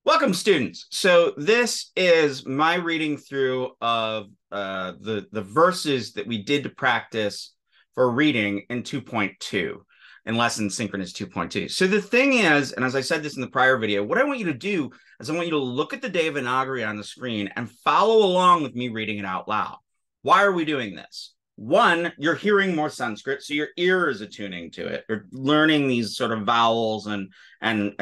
Welcome, students. So this is my reading through of the verses that we did to practice for reading in 2.2, in lesson synchronous 2.2. So the thing is, and as I said this in the prior video, what I want you to do is I want you to look at the Devanagari on the screen and follow along with me reading it out loud. Why are we doing this? One, you're hearing more Sanskrit, so your ear is attuning to it. You're learning these sort of vowels and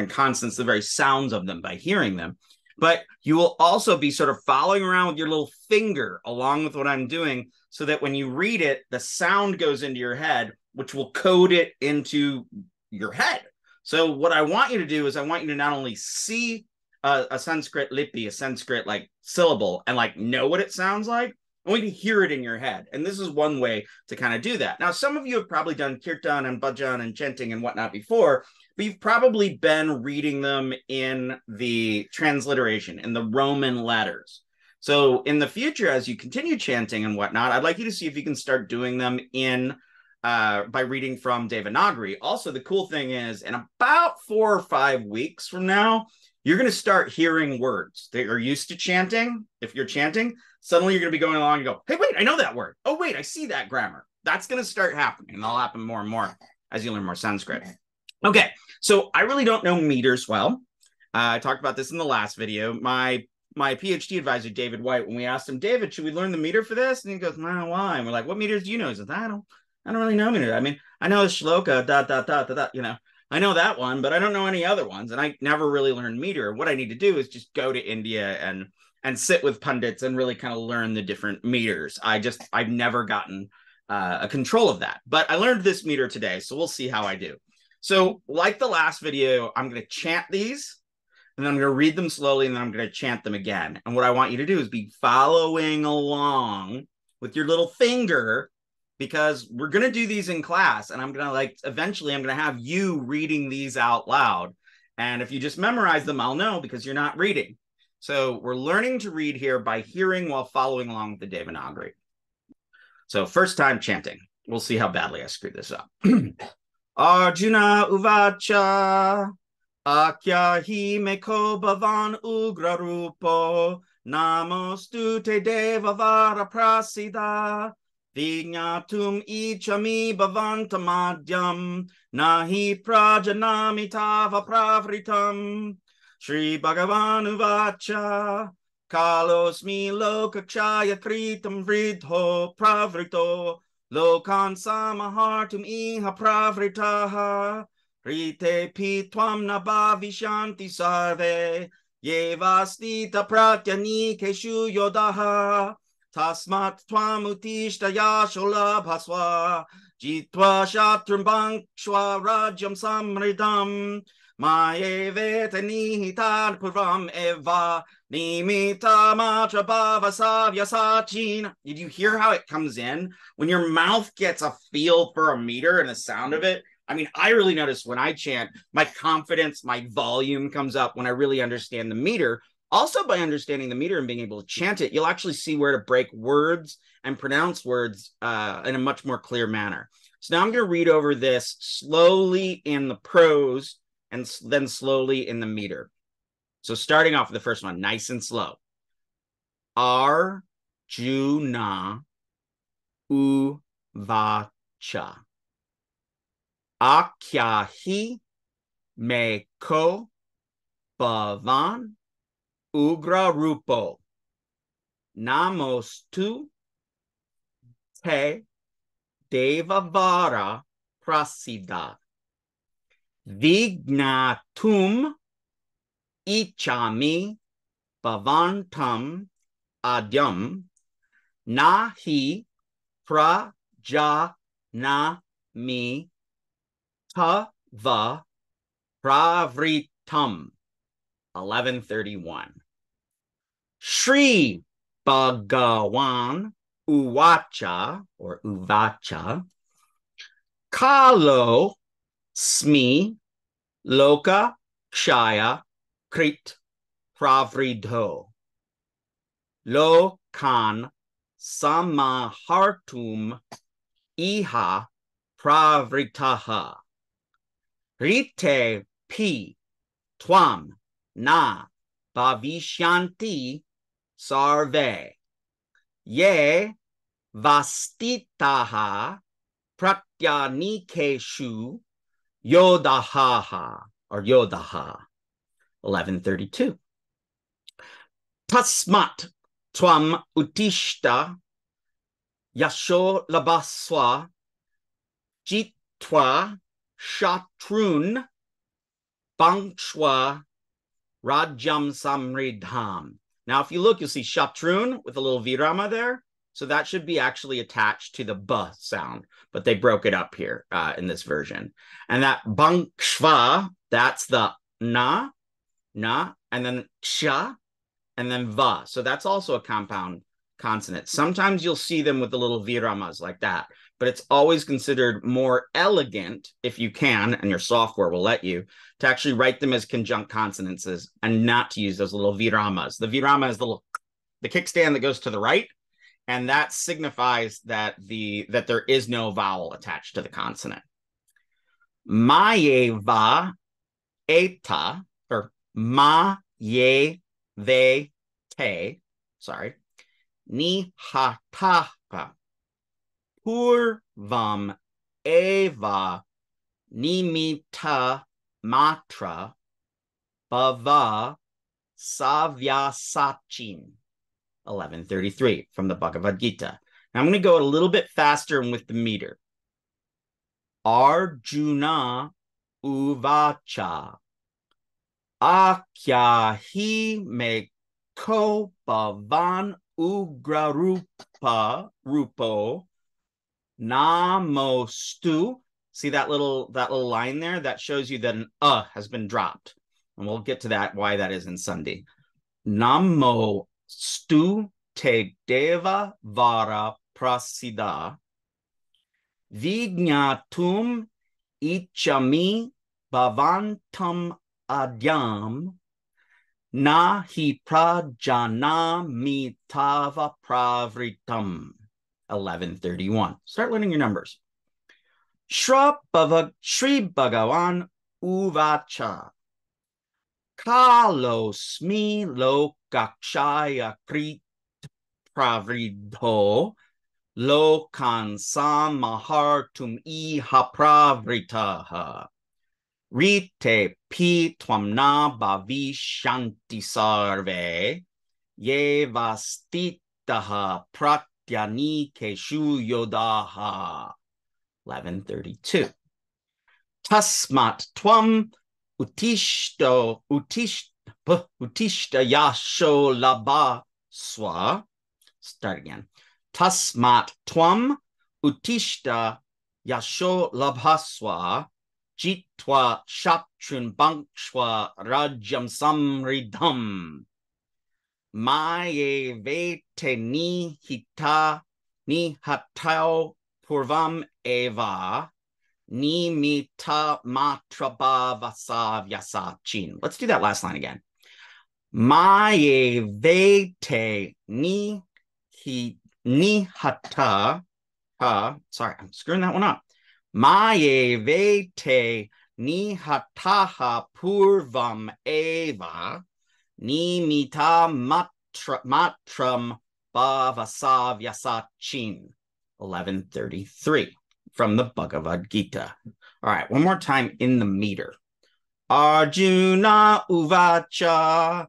consonants, the very sounds of them by hearing them. But you will also be sort of following around with your little finger along with what I'm doing, so that when you read it, the sound goes into your head, which will code it into your head. So what I want you to do is I want you to not only see a Sanskrit lipi, a Sanskrit like syllable, and like know what it sounds like, I want you to hear it in your head. And this is one way to kind of do that. Now, some of you have probably done kirtan and bhajan and chanting and whatnot before, but you've probably been reading them in the transliteration, in the Roman letters. So in the future, as you continue chanting and whatnot, I'd like you to see if you can start doing them in by reading from Devanagari. Also, the cool thing is, in about 4 or 5 weeks from now, you're going to start hearing words that you're used to chanting. If you're chanting, suddenly you're going to be going along and go, hey, wait, I know that word. Oh, wait, I see that grammar. That's going to start happening. And that'll happen more and more as you learn more Sanskrit. Okay, so I really don't know meters well. I talked about this in the last video. My PhD advisor, David White, when we asked him, David, should we learn the meter for this? And he goes, no, why? And we're like, what meters do you know? He says, I don't really know meter. I mean, I know the shloka, I know that one, but I don't know any other ones. And I never really learned meter. What I need to do is just go to India and sit with pundits and really kind of learn the different meters. I've never gotten a control of that, but I learned this meter today. So we'll see how I do. So like the last video, I'm going to chant these and then I'm going to read them slowly and then I'm going to chant them again. And what I want you to do is be following along with your little finger, because we're going to do these in class and I'm going to eventually I'm going to have you reading these out loud. And if you just memorize them, I'll know because you're not reading. So we're learning to read here by hearing while following along with the Devanagari. So first time chanting. We'll see how badly I screwed this up. Arjuna uvacha akya hi meko bhavan ugra rupo namostu te devavara prasida vignatum ichami bhavantamadhyam nahi prajanami tava pravritam Shri Bhagavan uvacha kalosmi lokakshaya kritam vridho pravrito Lokan samahartum iha pravritaha rite pitwam nabhavishanti sarve yevastita pratyanikeshu yodaha tasmat tvam utishtaya sholabhaswa jitva shatrum bankshwa rajyam samridam Mayeveta nihitan puram eva nimita matra bhavasavya sachin. Did you hear how it comes in? When your mouth gets a feel for a meter and the sound of it, I mean, I really notice when I chant, my confidence, my volume comes up when I really understand the meter. Also, by understanding the meter and being able to chant it, you'll actually see where to break words and pronounce words in a much more clear manner. So now I'm going to read over this slowly in the prose and then slowly in the meter. So starting off with the first one, nice and slow. Arjuna uvacha akyahi meko bhavan ugra rupo namostu te devavara prasida Vignatum ichami bhavantam adyam nahi prajanami tava pravritam 1131. Shri Bhagavan uvacha or uvacha kalo Smi Loka Kshaya Krit Pravridho Lokan Samahartum Iha Pravritaha Rite Pi Twam Na bhavishyanti sarve. Ye vastitaha pratyanikeshu yodahaha or yodaha. 1132. Tasmat tvam utishta yasho labaswa jitwa shatrun bangshwa rajam samridham. Now, if you look, you'll see shatrun with a little virama there. So that should be actually attached to the b sound, but they broke it up here in this version. And that bangshva, that's the na, and then ksha, and then va. So that's also a compound consonant. Sometimes you'll see them with the little viramas like that, but it's always considered more elegant, if you can, and your software will let you, to actually write them as conjunct consonants and not to use those little viramas. The virama is the kickstand that goes to the right, and that signifies that there is no vowel attached to the consonant. Mayeva eta, or ma ye ve te, sorry, ni hataka purvam eva nimita matra bhava savyasachin. 1133 from the Bhagavad Gita. Now I'm going to go a little bit faster and with the meter. Arjuna uvacha akyahi me ko bhavan ugrarupa rupo namostu. See that little line there? That shows you that an has been dropped. And we'll get to that, why that is in Sunday. Namo stu te deva vara prasida vignatum ichami bhavantam adyam nahi prajanami tava pravritam. 1131. Start learning your numbers. Shri Bhagavan uvacha kalosmi lokakshaya krit pravridho lokan samahartum iha pravritaha rite pi twamna bhavishanti sarve ye vastitaha pratyani keshu yodaha. 1132. Tasmat tvam utishta yasho laba swa. Start again. Tasmat tvam utishta yasho labhaswa jitwa shatrun bankshwa rajam samridham maye vete ni hatao purvam eva nimita matrabhavasavyasacchin. Let's do that last line again. Maye vete ni hata. Sorry, I'm screwing that one up. Maye vete ni hataha purvam eva nimita matram bhavasavyasachin. 1133 from the Bhagavad Gita. All right, one more time in the meter. Arjuna uvacha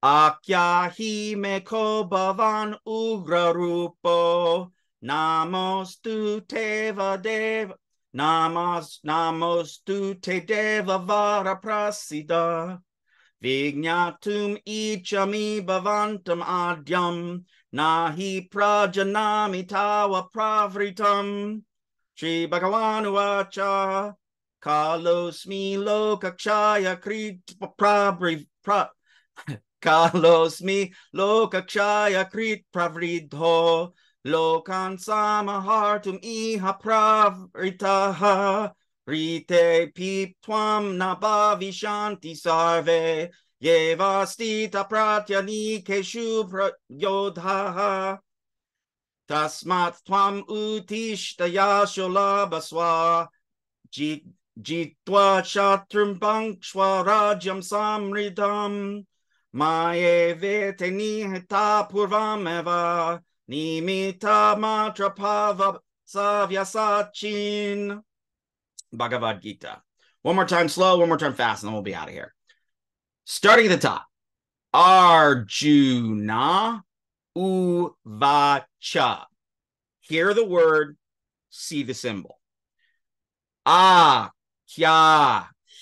akyahi meko bhavan ugrarupo namostu teva deva namostu te deva vara prasida vignatum ichami bhavantam adyam nahi prajanami tawa pravritam. Shri Bhagavan uvacha kalosmi lokakshaya krit kalosmi lokakshaya krit pravridho lokan samahartum iha pravritaha rite pip tvam nabhavishanti sarve ye vastita pratyani keshu yodhaha tasmat tvam utishta yasho labaswa jitwa shatrum bankshwa rajam samridham Maye vete nihita purvameva nimita matrapava savyasachin. Bhagavad Gita. One more time slow, one more time fast, and then we'll be out of here. Starting at the top. Arjuna uvacha. Hear the word, see the symbol. Kya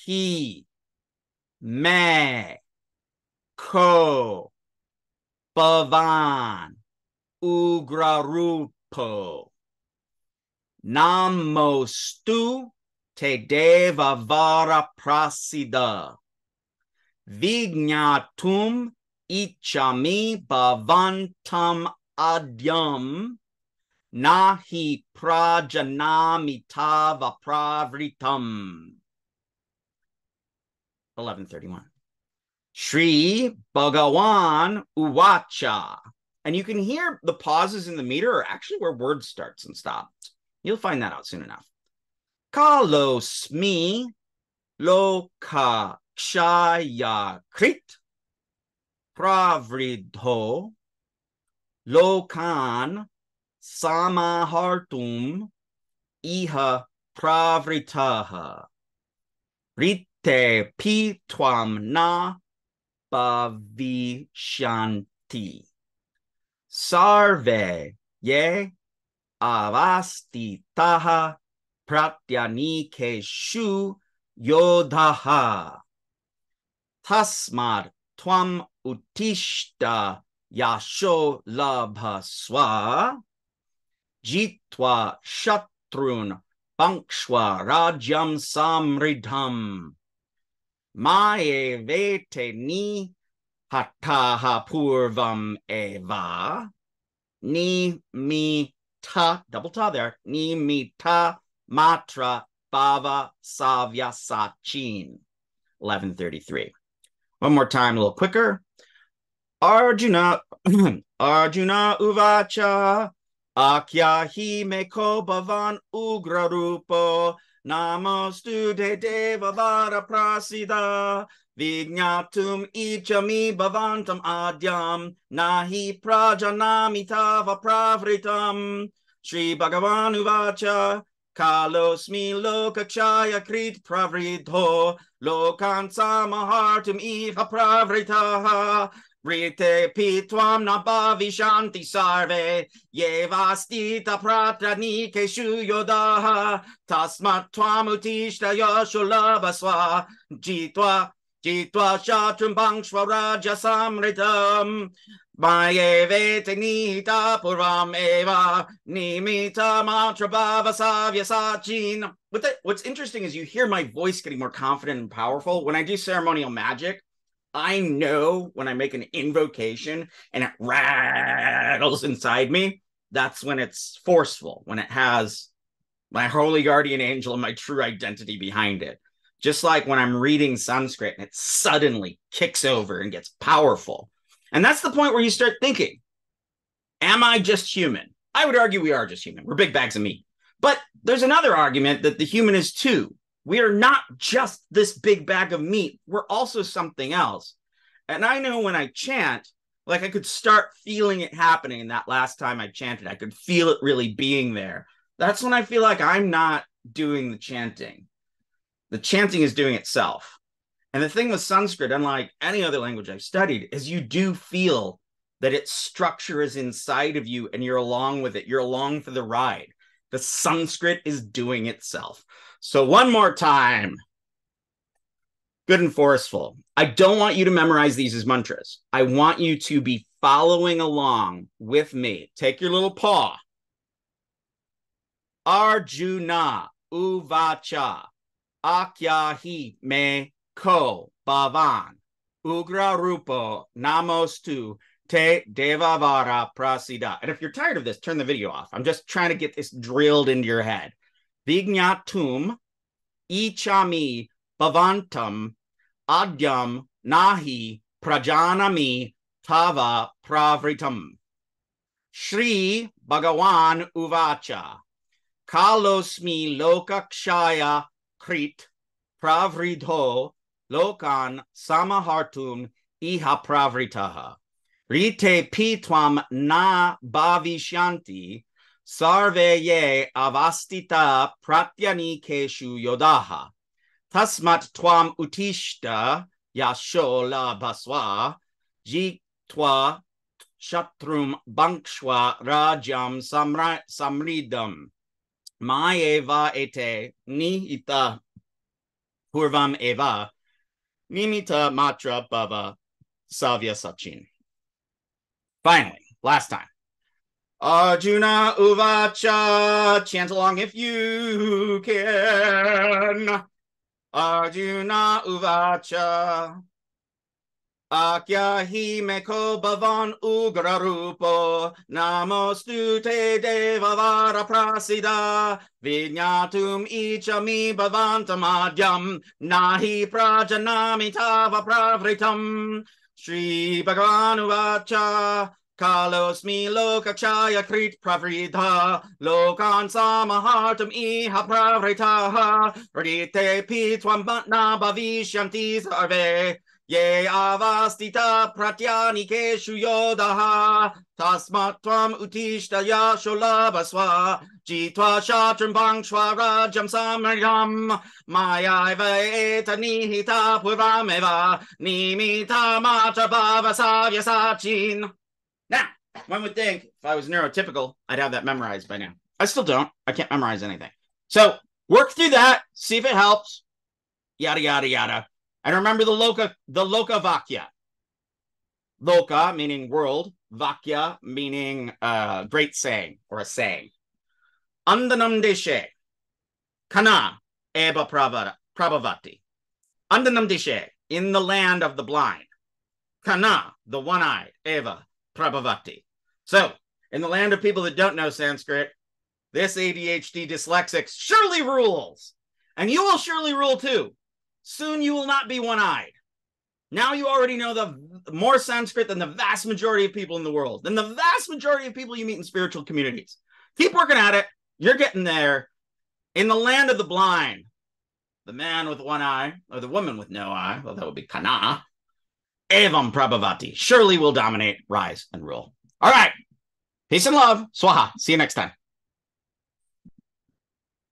hi me ko bhavan ugrarupo namostu te deva vara prasida vignatum ichami bhavantam adyam nahi prajanamitava pravritam. 1131. Shri Bhagavan Uvacha. And you can hear the pauses in the meter are actually where words starts and stops. You'll find that out soon enough. Kalosmi loka kshaya krit pravridho lokan samahartum iha pravritaha rite pitwam na bhavishanti sarve ye avastitaha pratyanikeshu yodhaha tasmad tvam utishta yasho labhaswa jitva shatrun pankshwa rajyam samridham maye vete ni hataha purvam eva ni mi ta, double ta there, ni mi ta matra bhava savya sachin. 1133. One more time, a little quicker. Arjuna Arjuna uvacha akya hi meko bhavan ugrarupo namostu de deva vara prasida vignatum ichami bhavantam adyam nahi prajanamitava pravritam. Shri Bhagavan uvacha kalosmi lokakshaya krit pravridho lokan samahartum iha pravritaha Rite pitwam nabhavishanti sarve yevastita pratranike shuyodaha tasmat tvam utishta yasholabaswa jitwa shatrum bangshva raja samritam maye vete nihita puram eva nimita mantra bhava savya sachin. What's interesting is you hear my voice getting more confident and powerful when I do ceremonial magic. I know when I make an invocation and it rattles inside me, that's when it's forceful, when it has my holy guardian angel and my true identity behind it. Just like when I'm reading Sanskrit and it suddenly kicks over and gets powerful. And that's the point where you start thinking, am I just human? I would argue we are just human. We're big bags of meat. But there's another argument that the human is too. We are not just this big bag of meat. We're also something else. And I know when I chant, like I could start feeling it happening. And that last time I chanted, I could feel it really being there. That's when I feel like I'm not doing the chanting. The chanting is doing itself. And the thing with Sanskrit, unlike any other language I've studied, is you do feel that its structure is inside of you and you're along with it. You're along for the ride. The Sanskrit is doing itself. So one more time, good and forceful. I don't want you to memorize these as mantras. I want you to be following along with me. Take your little paw. Arjuna uvacha akyahi me ko bhavan ugra rupo namostu te devavara prasida. And if you're tired of this, turn the video off. I'm just trying to get this drilled into your head. Vignatum ichami bhavantam adyam nahi prajanami tava pravritam. Shri Bhagavan uvacha kalosmi lokakshaya krit pravridho lokan samahartum iha pravritaha. Rite pitwam na bhavishyanti sarve ye avastita pratyanikeshu yodaha. Tasmat twam utishta yashola baswa jitwa shatrum bankshwa rajam samridam maeva ete nihita purvam eva nimita matra bhava savya sachin. Finally, last time. Arjuna uvacha, chant along if you can. Arjuna uvacha. Akyahi meko bhavan ugrarupo namostute devavara prasida vinyatum ichami bhavantamadhyam nahi prajanami tava pravritam. Shri Bhagavan uvacha kalosmi lokachaya krit pravridha lokan samahartam iha pravritaha radite pitvam matna bhavishyanti sarve ye avastita pratyanikeshu yodaha tasmat tvam utishta yasholabaswa jitva shatram bangshwa rajam samritam mayaiva etanihita purvameva nimita matra bhava savya sachin. Now, one would think if I was neurotypical, I'd have that memorized by now. I still don't. I can't memorize anything. So work through that, see if it helps. Yada, yada, yada. And remember the loka vakya. Loka meaning world, vakya meaning great saying or a saying. Andanam deshe, kana eba prabhavati. Andanam deshe, in the land of the blind. Kana, the one-eyed, eva prabhavati. So, in the land of people that don't know Sanskrit, this ADHD dyslexic surely rules. And you will surely rule too. Soon you will not be one-eyed. Now you already know the more Sanskrit than the vast majority of people in the world, than the vast majority of people you meet in spiritual communities. Keep working at it. You're getting there. In the land of the blind, the man with one eye, or the woman with no eye, well, that would be kana, evam prabhavati, surely will dominate, rise, and rule. All right. Peace and love. Swaha. See you next time.